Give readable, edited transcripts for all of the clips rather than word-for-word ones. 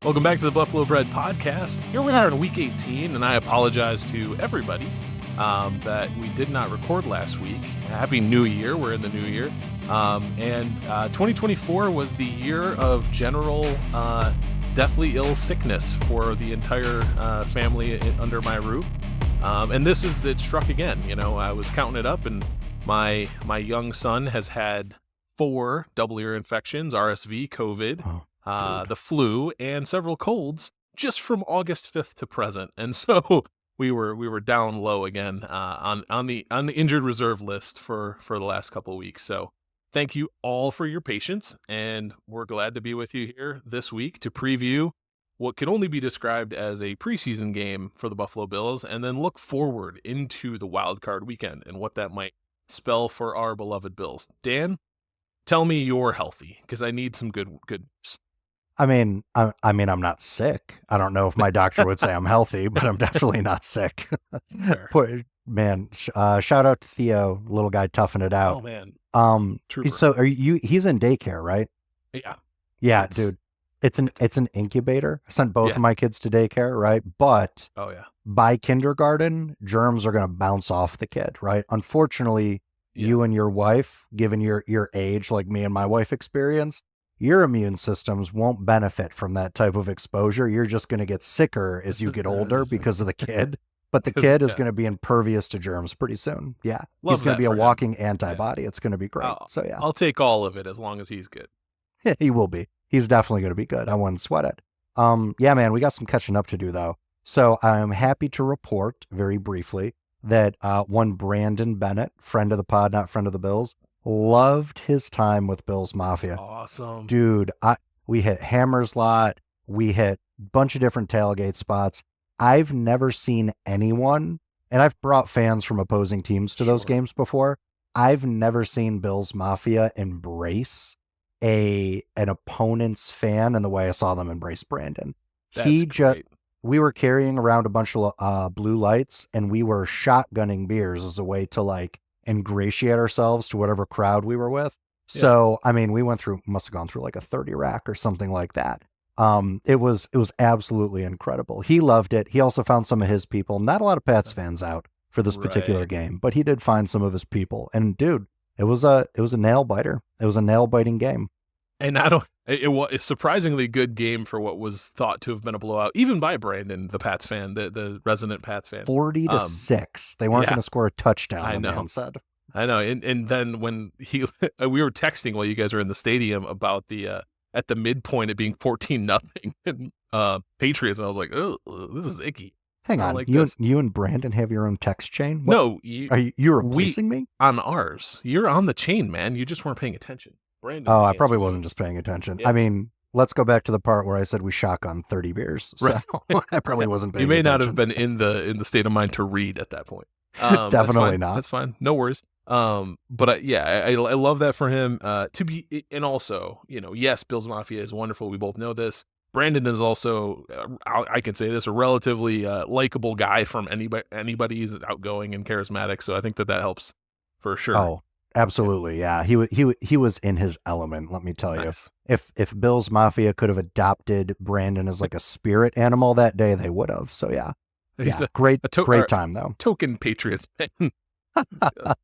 Welcome back to the Buffalo Bred Podcast. Here we are in week 18, and I apologize to everybody that we did not record last week. Happy New Year. We're in the new year. And 2024 was the year of general deathly ill sickness for the entire family under my roof. And this is that struck again. You know, I was counting it up, and my young son has had 4 double ear infections, RSV, COVID, the flu, and several colds just from August 5th to present. And so we were down low again on the injured reserve list for the last couple of weeks. So thank you all for your patience, and we're glad to be with you here this week to preview what can only be described as a preseason game for the Buffalo Bills, and then look forward into the wild card weekend and what that might spell for our beloved Bills. Dan, tell me you're healthy, because I need some good news. I mean, I'm not sick. I don't know if my doctor would say I'm healthy, but I'm definitely not sick. Man, shout out to Theo, little guy toughing it out. Oh man, Trooper. So he's in daycare, right? Yeah, dude. It's an incubator. I sent both of my kids to daycare, right? But by kindergarten, germs are going to bounce off the kid, right? Unfortunately, you and your wife, given your age, like me and my wife experienced, your immune systems won't benefit from that type of exposure. You're just going to get sicker as you get older because of the kid. But the kid is going to be impervious to germs pretty soon. Yeah. He's going to be a walking antibody. It's going to be great. I'll take all of it as long as he's good. He will be. He's definitely going to be good. I wouldn't sweat it. Yeah, man, we got some catching up to do, though. So I'm happy to report very briefly that one Brandon Bennett, friend of the pod, not friend of the Bills, loved his time with Bills Mafia. That's awesome. Dude, we hit Hammer's Lot. We hit a bunch of different tailgate spots. I've never seen anyone, and I've brought fans from opposing teams to those games before. I've never seen Bills Mafia embrace an opponent's fan in the way I saw them embrace Brandon. That's great. We were carrying around a bunch of blue lights, and we were shotgunning beers as a way to like ingratiate ourselves to whatever crowd we were with. So, I mean, we must have gone through like a 30 rack or something like that. It was absolutely incredible. He loved it. He also found some of his people. Not a lot of Pats fans out for this particular game, but he did find some of his people. And dude, it was a nail biter. It was a nail biting game. And it was a surprisingly good game for what was thought to have been a blowout, even by Brandon, the Pats fan, the resident Pats fan. 40-6. They weren't going to score a touchdown. I know. Man said. I know. And then when we were texting while you guys were in the stadium about the at the midpoint it being 14-0 and Patriots, and I was like, oh, this is icky. Hang on, you and Brandon have your own text chain? What? No, you're replacing me on ours. You're on the chain, man. You just weren't paying attention. Brandon. Oh, I probably wasn't just paying attention. Yeah. I mean, let's go back to the part where I said we shotgun 30 beers. So I probably wasn't paying attention. You may not have been in the state of mind to read at that point. Definitely not. That's fine. No worries. But I love that for him to be, and also, you know, yes, Bills Mafia is wonderful. We both know this. Brandon is also, I can say this, a relatively likable guy from anybody. He's outgoing and charismatic. So I think that helps for sure. Oh, absolutely. Yeah. He was in his element. Let me tell you, if Bills Mafia could have adopted Brandon as like a spirit animal that day, they would have. So yeah. He's a great time though. Token Patriots fan.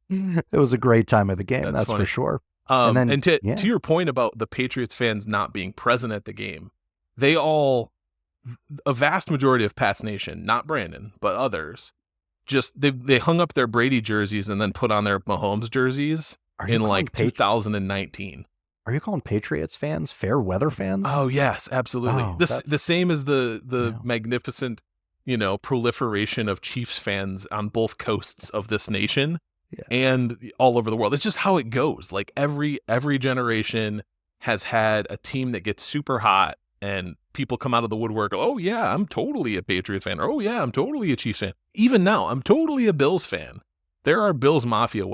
It was a great time of the game. That's for sure. And to your point about the Patriots fans not being present at the game, a vast majority of Pats Nation, not Brandon, but others, just they hung up their Brady jerseys and then put on their Mahomes jerseys in like 2019. Are you calling Patriots fans fair weather fans? Oh yes, absolutely. Oh, the same as the magnificent, you know, proliferation of Chiefs fans on both coasts of this nation and all over the world. It's just how it goes. Like every generation has had a team that gets super hot and people come out of the woodwork. Oh yeah, I'm totally a Patriots fan. Or, oh yeah, I'm totally a Chiefs fan. Even now, I'm totally a Bills fan. There are Bills Mafia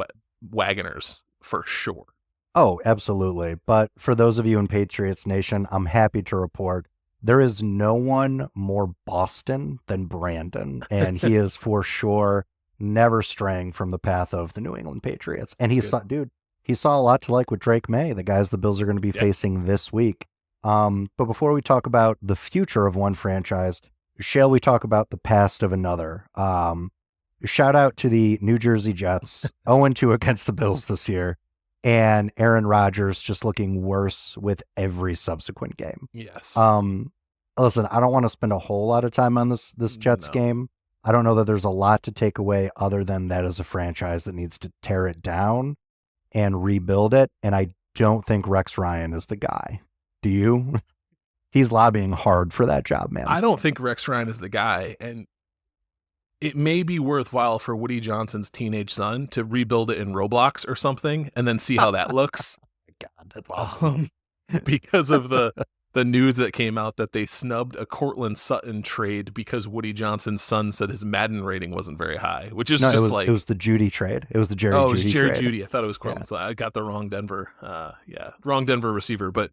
wagoners for sure. Oh, absolutely. But for those of you in Patriots Nation, I'm happy to report there is no one more Boston than Brandon, and he is for sure never straying from the path of the New England Patriots. And he saw a lot to like with Drake May, the guys the Bills are going to be facing this week. But before we talk about the future of one franchise, shall we talk about the past of another? Shout out to the New Jersey Jets, 0-2 against the Bills this year, and Aaron Rodgers just looking worse with every subsequent game. Yes. Listen, I don't want to spend a whole lot of time on this Jets game. I don't know that there's a lot to take away other than that is a franchise that needs to tear it down and rebuild it. And I don't think Rex Ryan is the guy. Do you? He's lobbying hard for that job, man. I don't think Rex Ryan is the guy. And it may be worthwhile for Woody Johnson's teenage son to rebuild it in Roblox or something and then see how that looks. God, that's awesome. Because of the news that came out that they snubbed a Cortland Sutton trade because Woody Johnson's son said his Madden rating wasn't very high, which is it was the Jeudy trade. It was the Jerry Jeudy trade. Oh, it was Jerry Jeudy. I thought it was Cortland Sutton. I got the wrong Denver. Wrong Denver receiver. But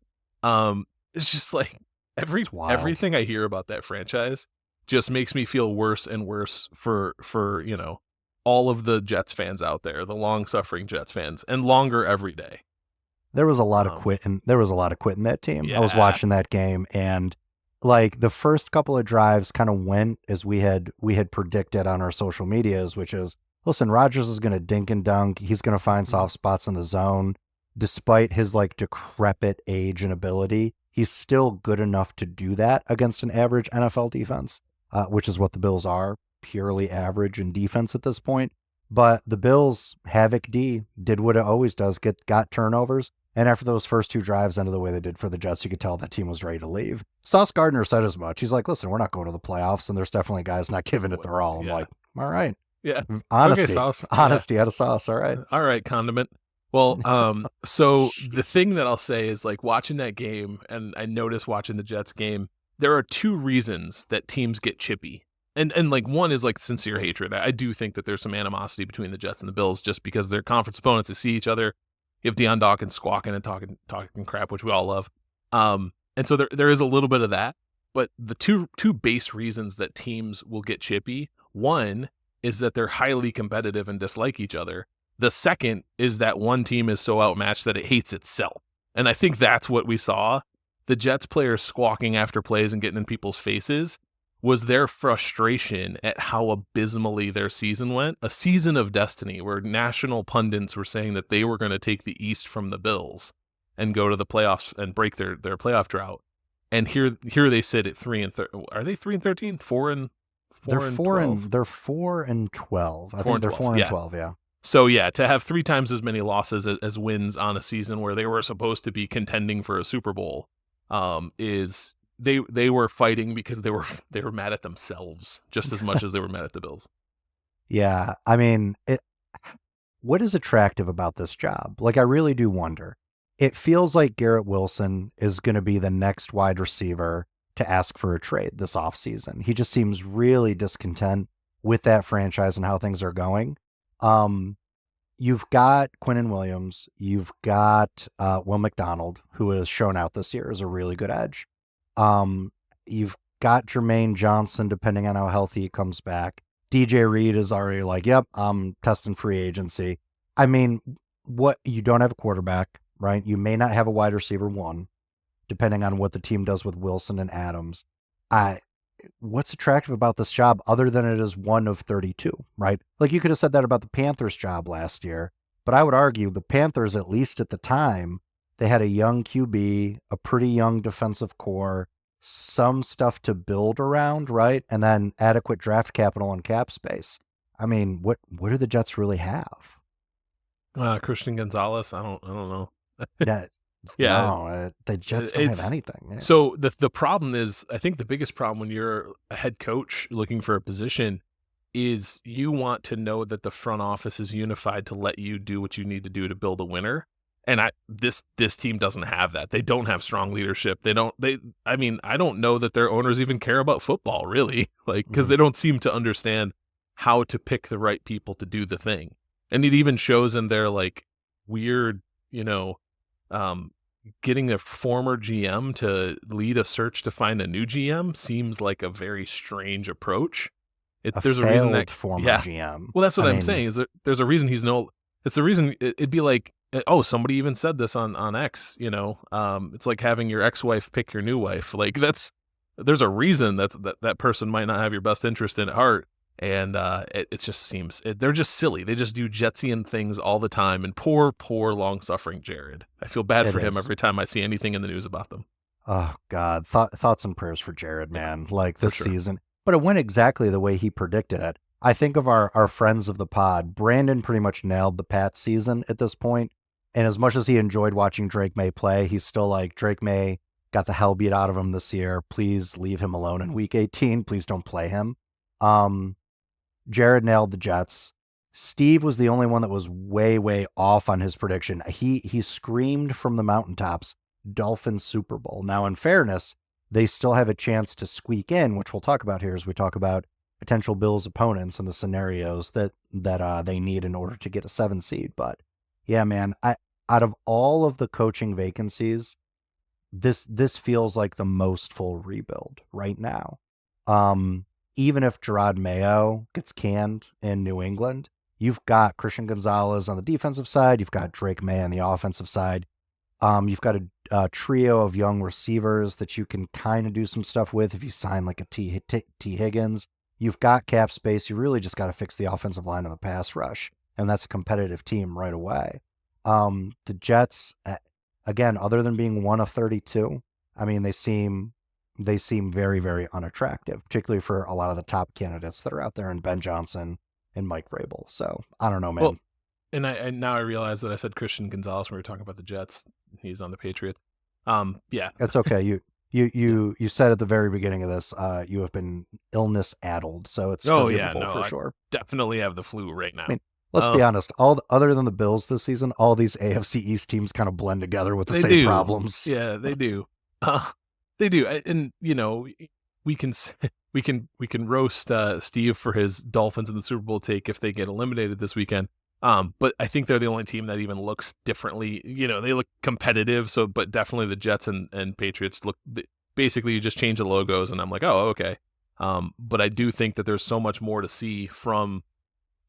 it's just like everything I hear about that franchise just makes me feel worse and worse for all of the Jets fans out there, the long-suffering Jets fans, and longer every day. There was a lot of quitting. There was a lot of quitting that team. Yeah. I was watching that game, and like the first couple of drives kind of went as we had predicted on our social medias, which is, listen, Rodgers is going to dink and dunk. He's going to find soft spots in the zone. Despite his like decrepit age and ability, he's still good enough to do that against an average NFL defense, which is what the Bills are, purely average in defense at this point. But the Bills, Havoc D, did what it always does, got turnovers. And after those first two drives ended the way they did for the Jets, you could tell that team was ready to leave. Sauce Gardner said as much. He's like, listen, we're not going to the playoffs, and there's definitely guys not giving it their all. I'm like, all right. Yeah. Honesty. Okay, Sauce. Honesty out of Sauce. All right. All right, Condiment. Well, so the thing that I'll say is like watching that game, and I noticed watching the Jets game, there are two reasons that teams get chippy. And like one is like sincere hatred. I do think that there's some animosity between the Jets and the Bills just because they're conference opponents. They see each other. You have Deion Dawkins squawking and talking crap, which we all love. And so there is a little bit of that. But the two base reasons that teams will get chippy, one is that they're highly competitive and dislike each other. The second is that one team is so outmatched that it hates itself. And I think that's what we saw. The Jets players squawking after plays and getting in people's faces was their frustration at how abysmally their season went. A season of destiny where national pundits were saying that they were going to take the East from the Bills and go to the playoffs and break their playoff drought. And here they sit at 3-13. Are they 3-13? 4-12. They're 4-12. They're 4-12. I think they're 4-12. Yeah. So yeah, to have 3 times as many losses as wins on a season where they were supposed to be contending for a Super Bowl, is. They were fighting because they were mad at themselves just as much as they were mad at the Bills. Yeah, I mean, what is attractive about this job? Like, I really do wonder. It feels like Garrett Wilson is going to be the next wide receiver to ask for a trade this offseason. He just seems really discontent with that franchise and how things are going. You've got Quinnen Williams. You've got Will McDonald, who has shown out this year as a really good edge. You've got Jermaine Johnson, depending on how healthy he comes back. DJ Reed is already like, yep, I'm testing free agency. I mean, you don't have a quarterback, right? You may not have a wide receiver one, depending on what the team does with Wilson and Adams. What's attractive about this job other than it is 1 of 32, right? Like you could have said that about the Panthers job last year, but I would argue the Panthers, at least at the time, they had a young QB, a pretty young defensive core, some stuff to build around, right? And then adequate draft capital and cap space. I mean, what do the Jets really have? Christian Gonzalez, I don't know. Yeah. No, the Jets don't have anything. Yeah. So the problem is, I think the biggest problem when you're a head coach looking for a position is you want to know that the front office is unified to let you do what you need to do to build a winner. And this team doesn't have that. They don't have strong leadership. I don't know that their owners even care about football, really, because they don't seem to understand how to pick the right people to do the thing. And it even shows in their like weird, getting a former GM to lead a search to find a new GM seems like a very strange approach. There's a reason that former GM. Well, that's what I'm saying. Is that there's a reason it's the reason it'd be like Oh, somebody even said this on X, it's like having your ex-wife pick your new wife. Like there's a reason that person might not have your best interest in heart. And it just seems they're just silly. They just do Jetsian things all the time. And poor long-suffering Jared. I feel bad for him every time I see anything in the news about them. Oh God, thoughts and prayers for Jared, man. Like this season, but it went exactly the way he predicted it. I think of our friends of the pod. Brandon pretty much nailed the Pats season at this point. And as much as he enjoyed watching Drake May play, he's still like, Drake May got the hell beat out of him this year. Please leave him alone in week 18. Please don't play him. Jared nailed the Jets. Steve was the only one that was way off on his prediction. He screamed from the mountaintops, Dolphins Super Bowl. Now, in fairness, they still have a chance to squeak in, which we'll talk about here as we talk about potential Bills opponents and the scenarios that they need in order to get a 7 seed. But yeah, man, out of all of the coaching vacancies, this feels like the most full rebuild right now. Even if Gerard Mayo gets canned in New England, you've got Christian Gonzalez on the defensive side. You've got Drake May on the offensive side. You've got a trio of young receivers that you can kind of do some stuff with if you sign like a T. Higgins. You've got cap space. You really just got to fix the offensive line and the pass rush, and that's a competitive team right away. The Jets, again, other than being 1 of 32, I mean, they seem very unattractive, particularly for a lot of the top candidates that are out there, and Ben Johnson and Mike Vrabel. So I don't know, man. Well, and now I realize that I said Christian Gonzalez when we were talking about the Jets. He's on the Patriots. Yeah, that's okay. You said at the very beginning of this, you have been illness addled, so it's forgivable for sure. Definitely have the flu right now. I mean, let's be honest. Other than the Bills this season, all these AFC East teams kind of blend together with the same problems. Yeah, they do. They do, and we can roast Steve for his Dolphins in the Super Bowl take if they get eliminated this weekend. But I think they're the only team that even looks differently. They look competitive. So, but definitely the Jets and Patriots look. Basically, you just change the logos, and I'm like, oh, okay. But I do think that there's so much more to see from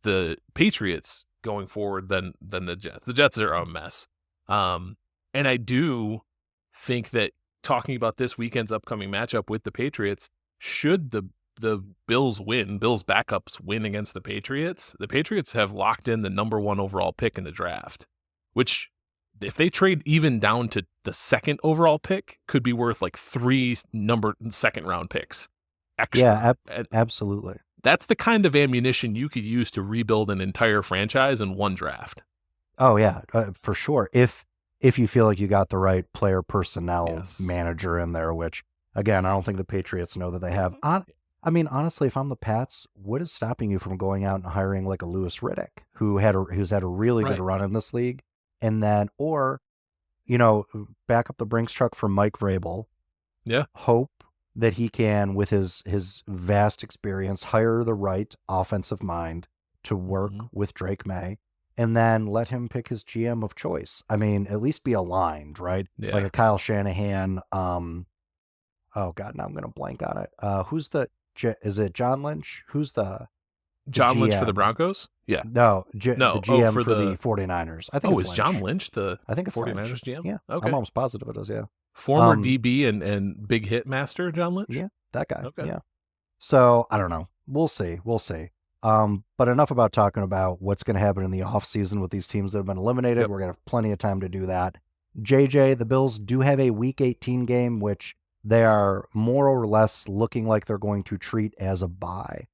the Patriots going forward than the Jets. The Jets are a mess. And I do think that talking about this weekend's upcoming matchup with the Patriots, should the Bills backups win against the Patriots have locked in the number 1 overall pick in the draft, which if they trade even down to the 2nd overall pick could be worth like 3 second round picks extra. Yeah, absolutely. That's the kind of ammunition you could use to rebuild an entire franchise in one draft. Oh yeah, for sure. If you feel like you got the right player personnel manager in there, which again, I don't think the Patriots know that they have. I mean, honestly, if I'm the Pats, what is stopping you from going out and hiring like a Louis Riddick, who's had a really good run in this league, and then, or, back up the Brinks truck for Mike Vrabel. Yeah. Hope that he can, with his vast experience, hire the right offensive mind to work with Drake May, and then let him pick his GM of choice. I mean, at least be aligned, right? Yeah. Like a Kyle Shanahan. Oh God, now I'm going to blank on it. Is it John Lynch? Who's the John GM? Lynch for the Broncos? Yeah. No, the GM for the 49ers. I think it's Lynch. John Lynch I think it's 49ers Lynch. GM? Yeah. Okay. I'm almost positive it is, yeah. Former DB and big hit master, John Lynch? Yeah, that guy. Okay. Yeah. So, I don't know. We'll see. But enough about talking about what's going to happen in the offseason with these teams that have been eliminated. Yep. We're going to have plenty of time to do that. JJ, the Bills do have a Week 18 game, which they are more or less looking like they're going to treat as a bye.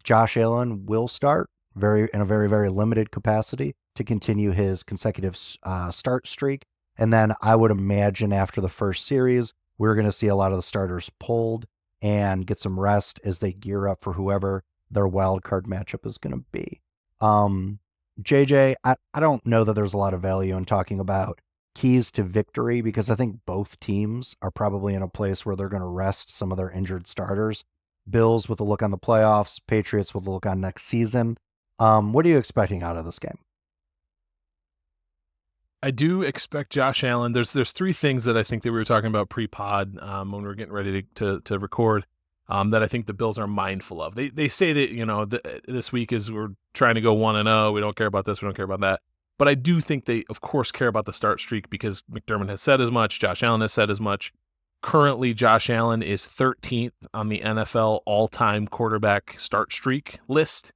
Josh Allen will start in a very, very limited capacity to continue his consecutive start streak. And then I would imagine after the first series, we're going to see a lot of the starters pulled and get some rest as they gear up for whoever their wild card matchup is going to be. JJ, I don't know that there's a lot of value in talking about keys to victory because I think both teams are probably in a place where they're going to rest some of their injured starters. Bills with a look on the playoffs, Patriots with a look on next season. What are you expecting out of this game? I do expect Josh Allen. There's 3 things that I think that we were talking about pre-pod when we were getting ready to record that I think the Bills are mindful of. They say that, this week is we're trying to go 1-0. We don't care about this. We don't care about that. But I do think they, of course, care about the start streak because McDermott has said as much. Josh Allen has said as much. Currently, Josh Allen is 13th on the NFL all-time quarterback start streak list,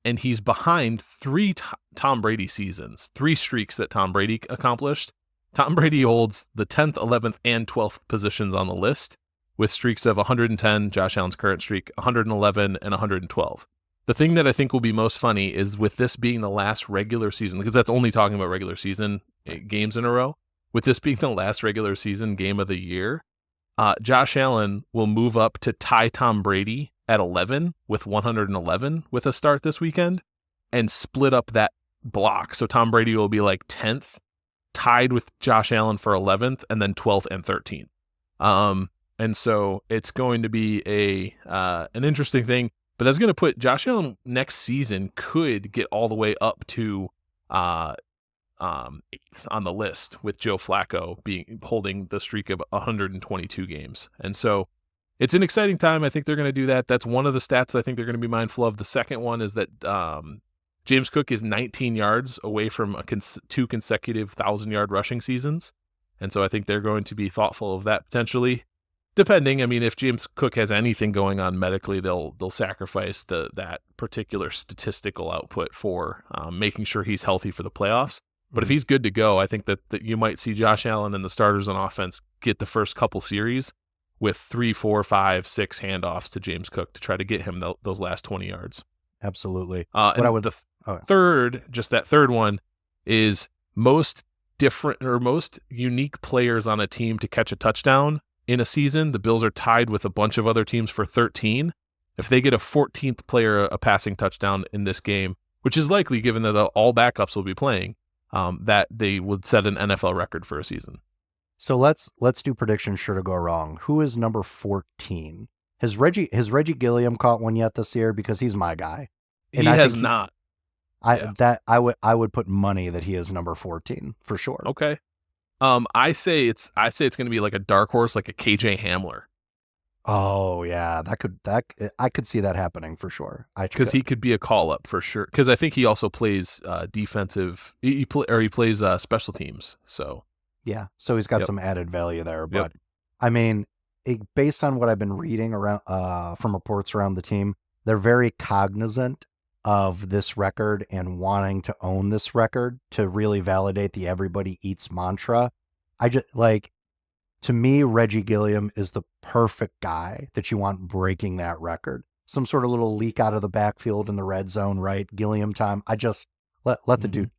and he's behind 3 Tom Brady seasons, 3 streaks that Tom Brady accomplished. Tom Brady holds the 10th, 11th, and 12th positions on the list with streaks of 110, Josh Allen's current streak, 111, and 112. The thing that I think will be most funny is with this being the last regular season, because that's only talking about regular season games in a row, with this being the last regular season game of the year, Josh Allen will move up to tie Tom Brady at 11 with 111 with a start this weekend and split up that block. So Tom Brady will be like 10th, tied with Josh Allen for 11th, and then 12th and 13th. And so it's going to be an interesting thing, but that's going to put Josh Allen next season could get all the way up to 8th on the list with Joe Flacco holding the streak of 122 games. And so it's an exciting time. I think they're going to do that. That's one of the stats I think they're going to be mindful of. The second one is that James Cook is 19 yards away from 2 consecutive 1,000-yard rushing seasons. And so I think they're going to be thoughtful of that potentially. Depending, I mean, if James Cook has anything going on medically, they'll sacrifice that particular statistical output for making sure he's healthy for the playoffs. But if he's good to go, I think that you might see Josh Allen and the starters on offense get the first couple series with 3, 4, 5, 6 handoffs to James Cook to try to get him those last 20 yards. Absolutely. That third one is most different or most unique players on a team to catch a touchdown in a season. The Bills are tied with a bunch of other teams for 13. If they get a 14th player a passing touchdown in this game, which is likely given that all backups will be playing, that they would set an NFL record for a season. So let's do predictions sure to go wrong. Who is number 14? Has Reggie Gilliam caught one yet this year? Because he's my guy. And he has not. I would put money that he is number 14 for sure. Okay. I say it's going to be like a dark horse, like a KJ Hamler. Oh yeah, I could see that happening for sure. Because he could be a call up for sure. Because I think he also plays defensive. He plays special teams. So yeah, so he's got some added value there. But I mean, based on what I've been reading around from reports around the team, they're very cognizant of this record and wanting to own this record to really validate the everybody eats mantra. To me, Reggie Gilliam is the perfect guy that you want breaking that record. Some sort of little leak out of the backfield in the red zone, right? Gilliam time. I just let the dude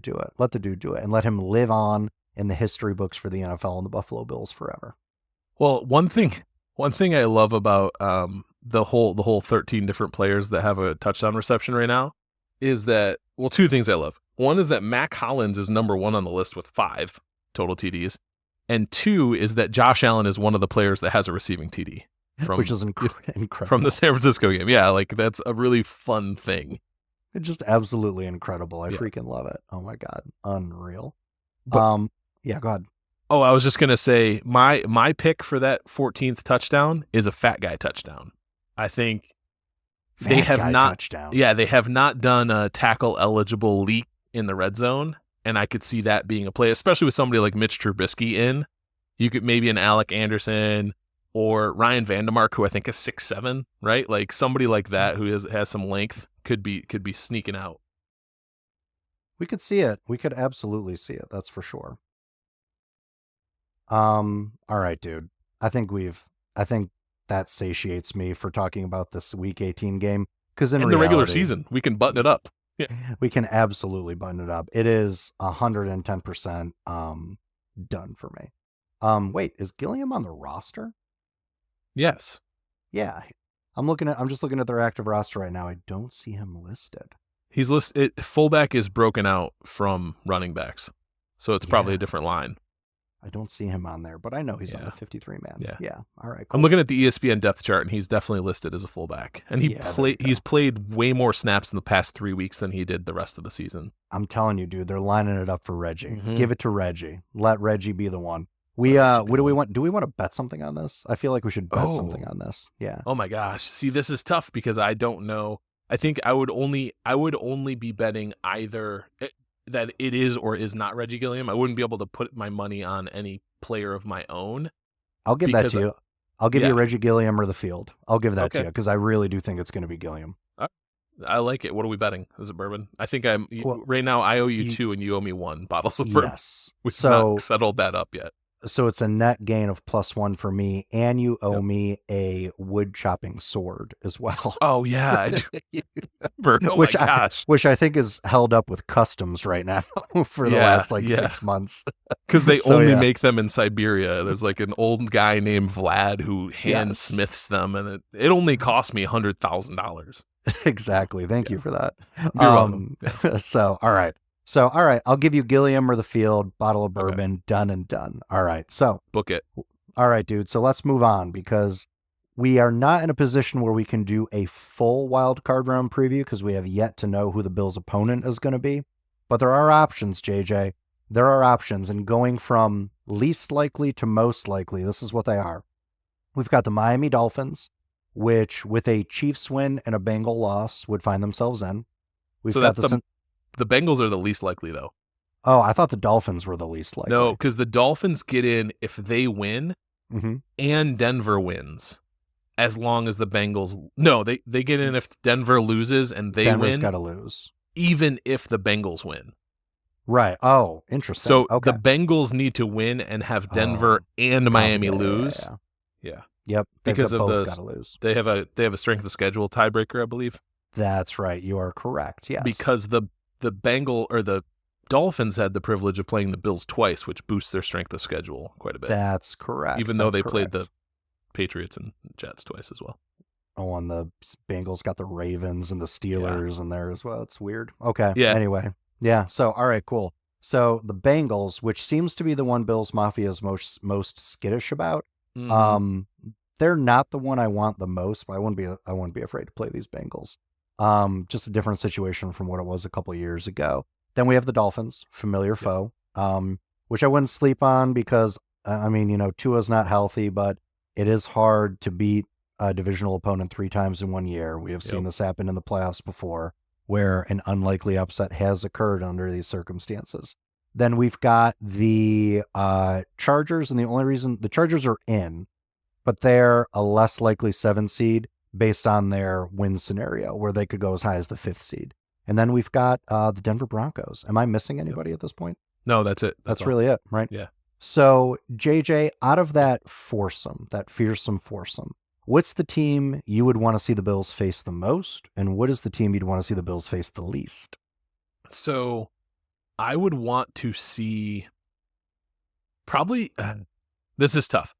do it. Let the dude do it and let him live on in the history books for the NFL and the Buffalo Bills forever. Well, one thing I love about the whole 13 different players that have a touchdown reception right now is that, well, 2 things I love. One is that Mac Hollins is number 1 on the list with 5 total TDs. And 2 is that Josh Allen is one of the players that has a receiving TD. Which is incredible. From the San Francisco game. Yeah, like that's a really fun thing. It's just absolutely incredible. I freaking love it. Oh my God. Unreal. Go ahead. Oh, I was just going to say my pick for that 14th touchdown is a fat guy touchdown. I think they have not done a tackle eligible leak in the red zone. And I could see that being a play, especially with somebody like Mitch Trubisky in. You could maybe an Alec Anderson or Ryan Vandemark, who I think is 6'7", right? Like somebody like that who has some length could be sneaking out. We could see it. We could absolutely see it. That's for sure. All right, dude. I think that satiates me for talking about this Week 18 game. Because in the regular season, we can button it up. Yeah. We can absolutely button it up. It is 110% done for me. Wait, is Gilliam on the roster? Yes. Yeah. I'm just looking at their active roster right now. I don't see him listed. He's listed. Fullback is broken out from running backs, so it's probably a different line. I don't see him on there, but I know he's on the 53 man. Yeah. All right. Cool. I'm looking at the ESPN depth chart, and he's definitely listed as a fullback. And he's played way more snaps in the past 3 weeks than he did the rest of the season. I'm telling you, dude, they're lining it up for Reggie. Mm-hmm. Give it to Reggie. Let Reggie be the one. What do we want? Do we want to bet something on this? I feel like we should bet something on this. Yeah. Oh my gosh. See, this is tough because I don't know. I think I would only be betting either. that it is or is not Reggie Gilliam. I wouldn't be able to put my money on any player of my own. I'll give that to you. I'll give you Reggie Gilliam or the field. I'll give that to you because I really do think it's going to be Gilliam. I like it. What are we betting? Is it bourbon? I think right now I owe you 2 and you owe me 1 bottles of bourbon. Yes. We've not settled that up yet. So it's a net gain of +1 for me, and you owe me a wood chopping sword as well. Oh yeah, which I think is held up with customs right now for the last 6 months because they only make them in Siberia. There's like an old guy named Vlad who handsmiths them, and it only cost me $100,000. Exactly. Thank you for that. You're welcome. All right. I'll give you Gilliam or the field, bottle of bourbon, done and done. All right. So book it. All right, dude. So let's move on because we are not in a position where we can do a full wild card round preview because we have yet to know who the Bills' opponent is going to be. But there are options, JJ. There are options. And going from least likely to most likely, this is what they are. We've got the Miami Dolphins, which with a Chiefs win and a Bengal loss would find themselves in. The Bengals are the least likely, though. Oh, I thought the Dolphins were the least likely. No, because the Dolphins get in if they win and Denver wins, as long as the Bengals... No, they get in if Denver loses and they Denver's win. Got to lose. Even if the Bengals win. Right. Oh, interesting. So the Bengals need to win and have Denver and Miami lose. Yeah. Yep. Because of both gotta lose. They have a strength of schedule tiebreaker, I believe. That's right. You are correct. Yes. Because the Dolphins had the privilege of playing the Bills twice, which boosts their strength of schedule quite a bit. That's correct. Even though they played the Patriots and Jets twice as well. Oh, and the Bengals got the Ravens and the Steelers in there as well. It's weird. Okay. Yeah. Anyway. Yeah. So, all right, cool. So the Bengals, which seems to be the one Bills Mafia is most skittish about, they're not the one I want the most, but I wouldn't be afraid to play these Bengals. Just a different situation from what it was a couple of years ago. Then we have the Dolphins, familiar foe, which I wouldn't sleep on because, Tua's not healthy, but it is hard to beat a divisional opponent 3 times in 1 year. We have seen this happen in the playoffs before, where an unlikely upset has occurred under these circumstances. Then we've got the Chargers, and the only reason the Chargers are in, but they're a less likely 7 seed based on their win scenario, where they could go as high as the 5th seed. And then we've got the Denver Broncos. Am I missing anybody at this point? No, that's it. That's really it, right? Yeah. So, JJ, out of that fearsome foursome, what's the team you would want to see the Bills face the most? And what is the team you'd want to see the Bills face the least? So, I would want to see probably, this is tough.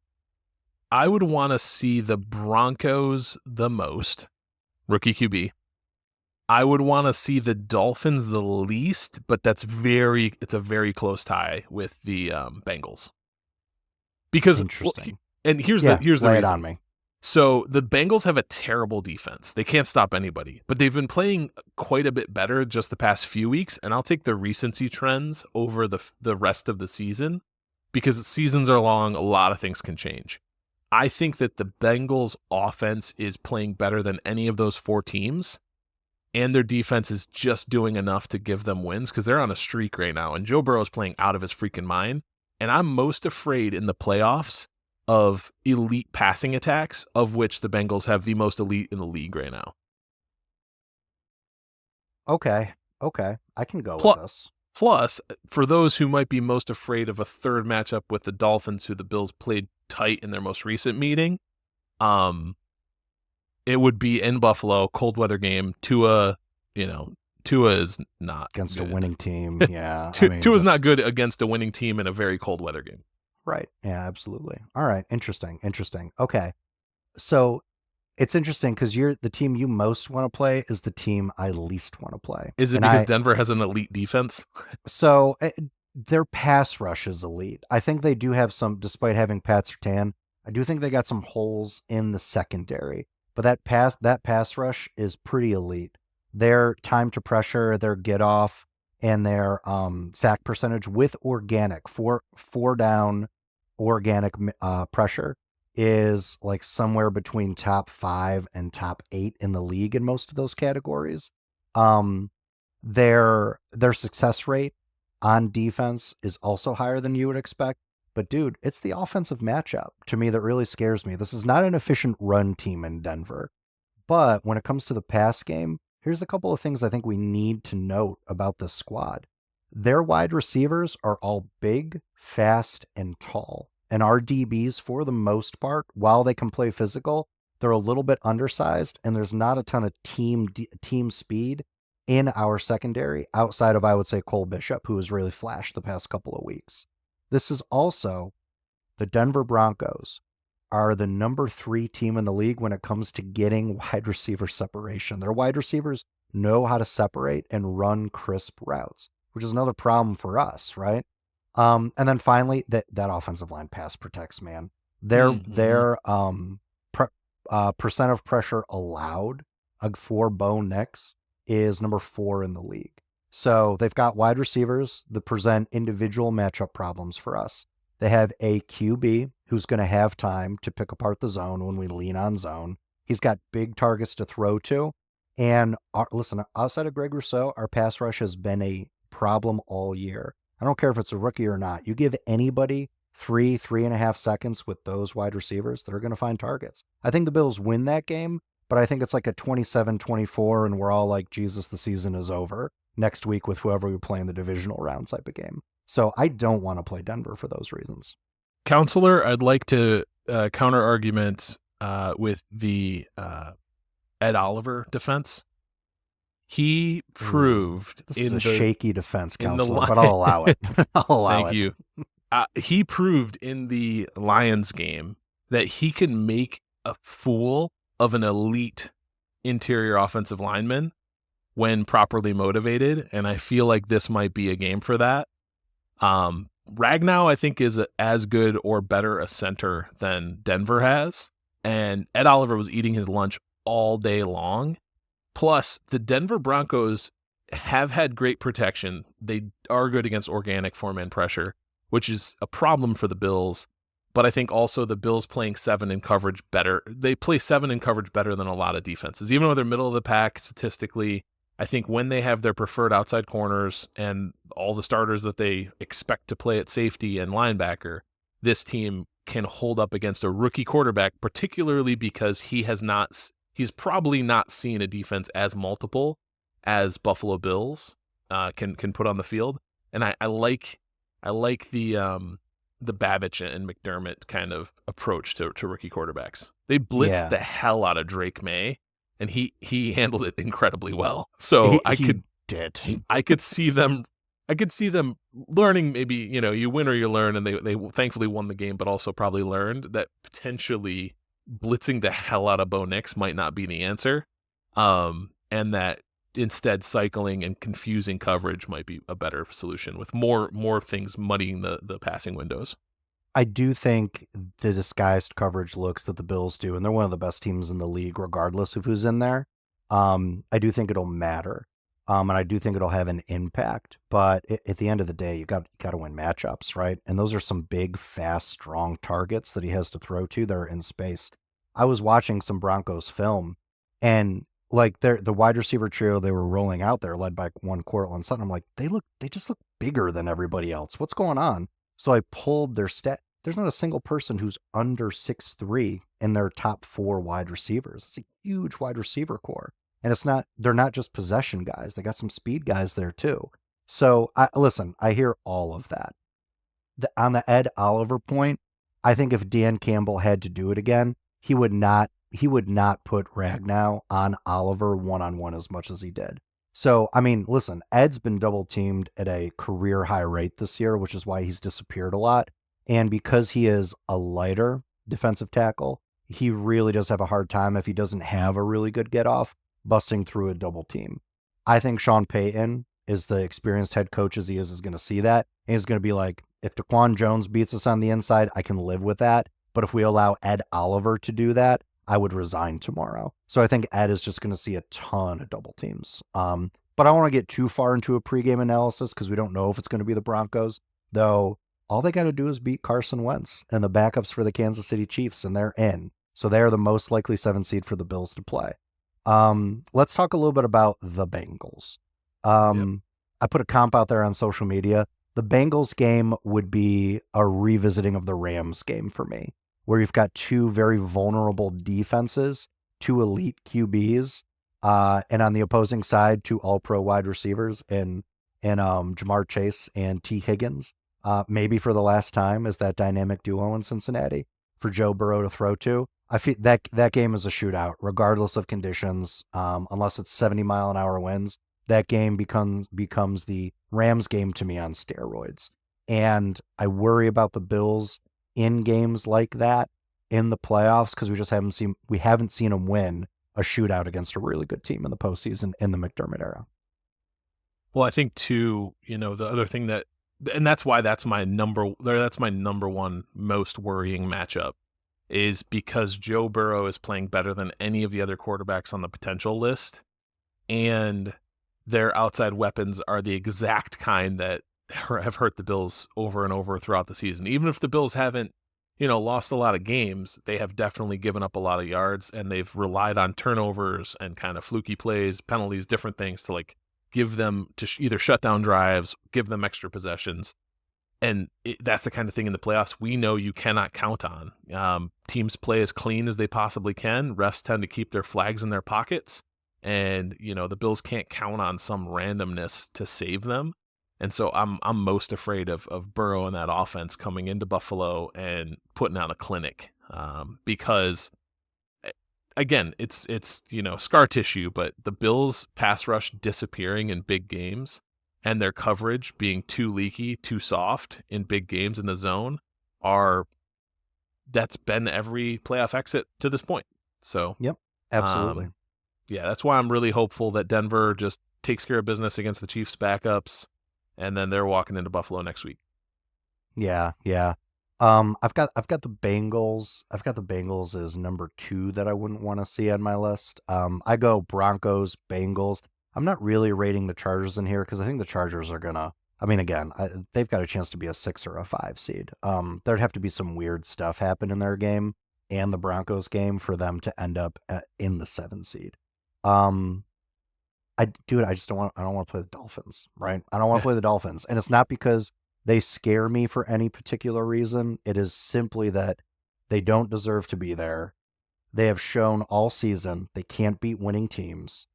I would want to see the Broncos the most, rookie QB. I would want to see the Dolphins the least, but it's a very close tie with the Bengals. Because interesting. And here's the reason. Lay it on me. So the Bengals have a terrible defense. They can't stop anybody, but they've been playing quite a bit better just the past few weeks. And I'll take the recency trends over the rest of the season because seasons are long. A lot of things can change. I think that the Bengals offense is playing better than any of those 4 teams. And their defense is just doing enough to give them wins because they're on a streak right now. And Joe Burrow is playing out of his freaking mind. And I'm most afraid in the playoffs of elite passing attacks, of which the Bengals have the most elite in the league right now. Okay. I can go with this. Plus, for those who might be most afraid of a third matchup with the Dolphins, who the Bills played tight in their most recent meeting, it would be in Buffalo, cold weather game. Tua is not against good. A winning team. Yeah. Tua's not good against a winning team in a very cold weather game. Right. Yeah, absolutely. All right. Interesting. Okay. So it's interesting because the team you most want to play is the team I least want to play. Is it because Denver has an elite defense? So their pass rush is elite. I think they do have some, despite having Pat Surtain, I do think they got some holes in the secondary. But that pass rush is pretty elite. Their time to pressure, their get off, and their sack percentage with organic four down organic pressure is like somewhere between top 5 and top 8 in the league in most of those categories. Their success rate on defense is also higher than you would expect. But dude, it's the offensive matchup to me that really scares me. This is not an efficient run team in Denver. But when it comes to the pass game, here's a couple of things I think we need to note about this squad. Their wide receivers are all big, fast, and tall. And our DBs, for the most part, while they can play physical, they're a little bit undersized, and there's not a ton of team speed in our secondary outside of, I would say, Cole Bishop, who has really flashed the past couple of weeks. This is also the Denver Broncos are the number 3 team in the league when it comes to getting wide receiver separation. Their wide receivers know how to separate and run crisp routes, which is another problem for us, right? And then finally, that offensive line pass protects, man. Their percent of pressure allowed for Bo Nix is number 4 in the league. So they've got wide receivers that present individual matchup problems for us. They have a QB who's going to have time to pick apart the zone when we lean on zone. He's got big targets to throw to. And listen, outside of Greg Rousseau, our pass rush has been a problem all year. I don't care if it's a rookie or not. You give anybody 3.5 seconds with those wide receivers, they're going to find targets. I think the Bills win that game, but I think it's like a 27-24, and we're all like, Jesus, the season is over next week with whoever we play in the divisional round type of game. So I don't want to play Denver for those reasons. Counselor, I'd like to counter argument with the Ed Oliver defense. He proved this is a shaky defense, Counselor, but I'll allow it. I'll allow Thank you. He proved in the Lions game that he can make a fool of an elite interior offensive lineman when properly motivated, and I feel like this might be a game for that. Ragnow, I think, is as good or better a center than Denver has, and Ed Oliver was eating his lunch all day long. Plus, the Denver Broncos have had great protection. They are good against organic four-man pressure, which is a problem for the Bills. But I think also the Bills playing 7 in coverage better. They play 7 in coverage better than a lot of defenses. Even though they're middle of the pack statistically, I think when they have their preferred outside corners and all the starters that they expect to play at safety and linebacker, this team can hold up against a rookie quarterback, particularly because he's probably not seen a defense as multiple as Buffalo Bills can put on the field. And I like the Babich and McDermott kind of approach to rookie quarterbacks. They blitzed the hell out of Drake May, and he handled it incredibly well. So I could see them learning. Maybe, you win or you learn, and they thankfully won the game, but also probably learned that potentially blitzing the hell out of Bo Nix might not be the answer, and that instead cycling and confusing coverage might be a better solution with more things muddying the passing windows. I do think the disguised coverage looks that the Bills do, and they're one of the best teams in the league regardless of who's in there. I do think it'll matter, and I do think it'll have an impact, but at the end of the day, you got to win matchups, right? And those are some big, fast, strong targets that he has to throw to. They're in space. I was watching some Broncos film, and like the wide receiver trio they were rolling out there, led by one Courtland Sutton. I'm like, they just look bigger than everybody else. What's going on? So I pulled their stat. There's not a single person who's under 6'3" in their top 4 wide receivers. It's a huge wide receiver core. And they're not just possession guys. They got some speed guys there too. So I hear all of that. On the Ed Oliver point, I think if Dan Campbell had to do it again, he would not put Ragnow on Oliver one-on-one as much as he did. So, I mean, listen, Ed's been double teamed at a career high rate this year, which is why he's disappeared a lot. And because he is a lighter defensive tackle, he really does have a hard time, if he doesn't have a really good get off, busting through a double team. I think Sean Payton is the experienced head coach as he is going to see that. And he's going to be like, if Daquan Jones beats us on the inside, I can live with that. But if we allow Ed Oliver to do that, I would resign tomorrow. So I think Ed is just going to see a ton of double teams. But I don't want to get too far into a pregame analysis because we don't know if it's going to be the Broncos, though all they got to do is beat Carson Wentz and the backups for the Kansas City Chiefs, and they're in. So they are the most likely 7 seed for the Bills to play. Let's talk a little bit about the Bengals. I put a comp out there on social media. The Bengals game would be a revisiting of the Rams game for me, where you've got two very vulnerable defenses, two elite QBs, and on the opposing side, two all-pro wide receivers in Ja'Marr Chase and T. Higgins. Maybe for the last time as that dynamic duo in Cincinnati for Joe Burrow to throw to. I feel that game is a shootout, regardless of conditions, unless it's 70-mile-an-hour winds. That game becomes the Rams game to me on steroids. And I worry about the Bills in games like that in the playoffs because we haven't seen them win a shootout against a really good team in the postseason in the McDermott era. Well, I think too, the other thing and that's why that's my number one most worrying matchup, is because Joe Burrow is playing better than any of the other quarterbacks on the potential list, and their outside weapons are the exact kind that have hurt the Bills over and over throughout the season. Even if the Bills haven't, lost a lot of games, they have definitely given up a lot of yards, and they've relied on turnovers and kind of fluky plays, penalties, different things to give them to either shut down drives, give them extra possessions. And that's the kind of thing in the playoffs we know you cannot count on. Teams play as clean as they possibly can. Refs tend to keep their flags in their pockets. And, the Bills can't count on some randomness to save them. And so I'm most afraid of Burrow and that offense coming into Buffalo and putting out a clinic because, again, it's scar tissue, but the Bills' pass rush disappearing in big games and their coverage being too leaky, too soft in big games in the zone that's been every playoff exit to this point. So, yep, absolutely. That's why I'm really hopeful that Denver just takes care of business against the Chiefs' backups, and then they're walking into Buffalo next week. Yeah. I've got the Bengals. I've got the Bengals as number 2 that I wouldn't want to see on my list. I go Broncos, Bengals. I'm not really rating the Chargers in here because I think the Chargers are gonna. I mean, again, they've got a chance to be a 6 or a 5 seed. There'd have to be some weird stuff happen in their game and the Broncos game for them to end up in the 7 seed. I don't want to play the Dolphins, right? I don't want to play the Dolphins. And it's not because they scare me for any particular reason. It is simply that they don't deserve to be there. They have shown all season they can't beat winning teams.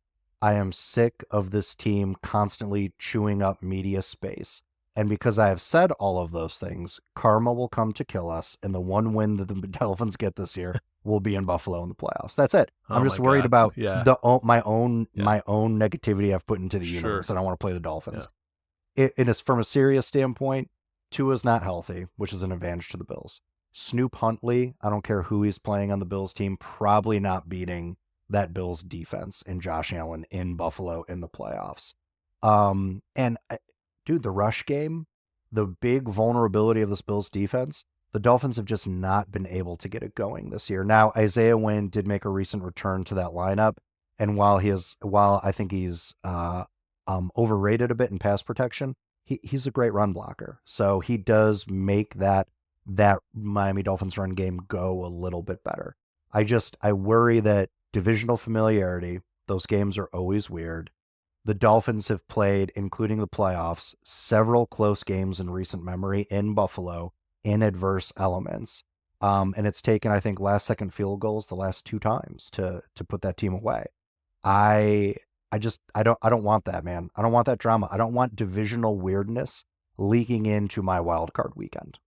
I am sick of this team constantly chewing up media space. And because I have said all of those things, karma will come to kill us. And the one win that the Dolphins get this year will be in Buffalo in the playoffs. That's it. I'm just worried about my own negativity I've put into the universe, and I want to play the Dolphins. It is from a serious standpoint. Tua's not healthy, which is an advantage to the Bills. Snoop Huntley, I don't care who he's playing on the Bills team, probably not beating that Bills defense and Josh Allen in Buffalo in the playoffs. Dude, the rush game, the big vulnerability of this Bills defense, the Dolphins have just not been able to get it going this year. Now, Isaiah Wynn did make a recent return to that lineup, and while I think he's overrated a bit in pass protection, he's a great run blocker. So he does make that Miami Dolphins run game go a little bit better. I worry that divisional familiarity, those games are always weird. The Dolphins have played, including the playoffs, several close games in recent memory in Buffalo in adverse elements. And it's taken, I think, last-second field goals the last 2 times to put that team away. I don't want that, man. I don't want that drama. I don't want divisional weirdness leaking into my wild card weekend.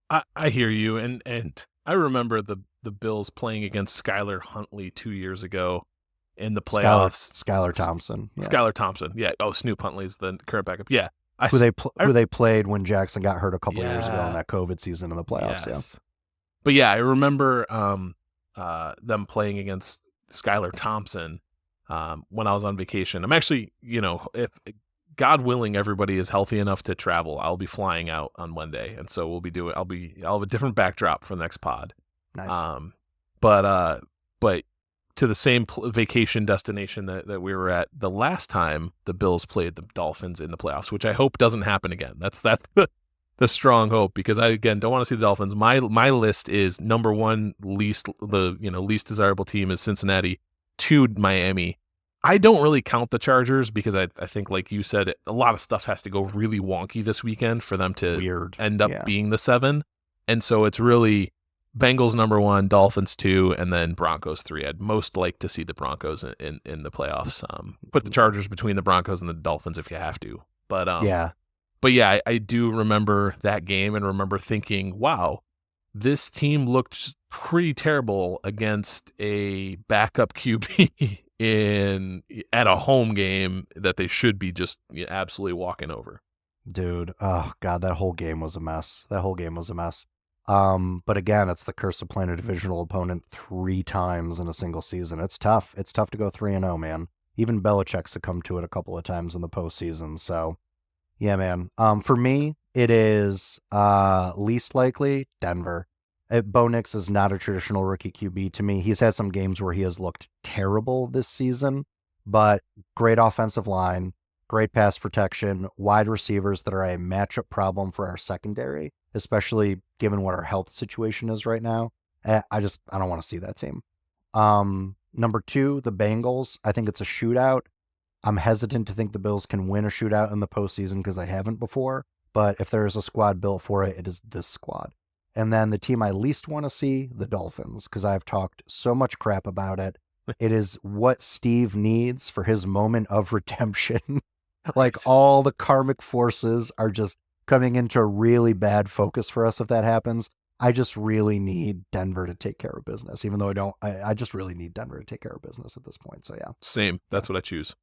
I hear you, and I remember the Bills playing against Skylar Huntley 2 years ago in the playoffs. Skylar Thompson. Yeah. Skylar Thompson. Yeah. Oh, Snoop Huntley's the current backup. Yeah. Who they played when Jackson got hurt a couple years ago in that COVID season in the playoffs. Yes. Yeah. But yeah, I remember them playing against Skylar Thompson when I was on vacation. I'm actually, if God willing, everybody is healthy enough to travel, I'll be flying out on Monday, and so I'll have a different backdrop for the next pod. Nice. But to the same vacation destination that we were at the last time the Bills played the Dolphins in the playoffs, which I hope doesn't happen again. That's the strong hope, because I, again, don't want to see the Dolphins. My list is number 1 least desirable team is Cincinnati. to Miami. I don't really count the Chargers because I think, like you said, a lot of stuff has to go really wonky this weekend for them to end up being the 7. And so it's really Bengals number 1, Dolphins 2, and then Broncos 3. I'd most like to see the Broncos in the playoffs. Put the Chargers between the Broncos and the Dolphins if you have to. But I do remember that game and remember thinking, wow, this team looked pretty terrible against a backup QB at a home game that they should be just absolutely walking over. Dude, oh God, that whole game was a mess. But again, it's the curse of playing a divisional opponent 3 times in a single season. It's tough. It's tough to go 3-0, man. Even Belichick succumbed to it a couple of times in the postseason. So, yeah, man. For me, it is least likely Denver. Bo Nix is not a traditional rookie QB to me. He's had some games where he has looked terrible this season, but great offensive line, great pass protection, wide receivers that are a matchup problem for our secondary, especially given what our health situation is right now. I don't want to see that team. Number 2, the Bengals. I think it's a shootout. I'm hesitant to think the Bills can win a shootout in the postseason because they haven't before, but if there is a squad built for it, it is this squad. And then the team I least want to see, the Dolphins, because I've talked so much crap about it. It is what Steve needs for his moment of redemption. Like all the karmic forces are just coming into really bad focus for us if that happens. I just really need Denver to take care of business, even though I just really need Denver to take care of business at this point. So yeah. Same. That's what I choose.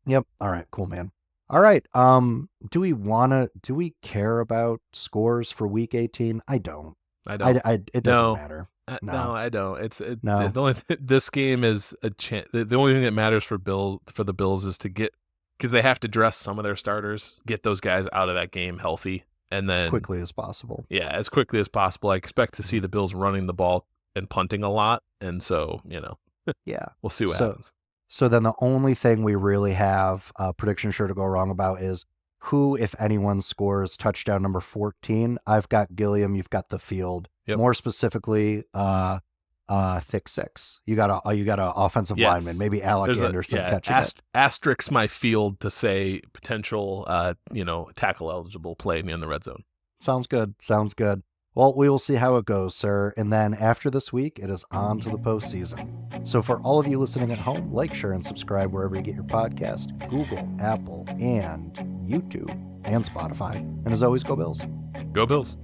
Yep. All right. Cool, man. All right. Do we care about scores for week 18? I don't. It doesn't matter. No, I don't. The only this game is a chance. The only thing that matters for the Bills is to get, because they have to dress some of their starters, get those guys out of that game healthy, and then as quickly as possible. Yeah, as quickly as possible. I expect to see the Bills running the ball and punting a lot, and so yeah, we'll see what happens. So then the only thing we really have prediction sure to go wrong about is who, if anyone, scores touchdown number 14. I've got Gilliam. You've got the field. Yep. More specifically, thick 6. You got a offensive lineman, maybe Alec Anderson catching it. Asterisk my field to say potential, tackle eligible play in the red zone. Sounds good. Well, we will see how it goes, sir. And then after this week, it is on to the postseason. So for all of you listening at home, like, share, and subscribe wherever you get your podcast, Google, Apple, and YouTube, and Spotify. And as always, go Bills. Go Bills.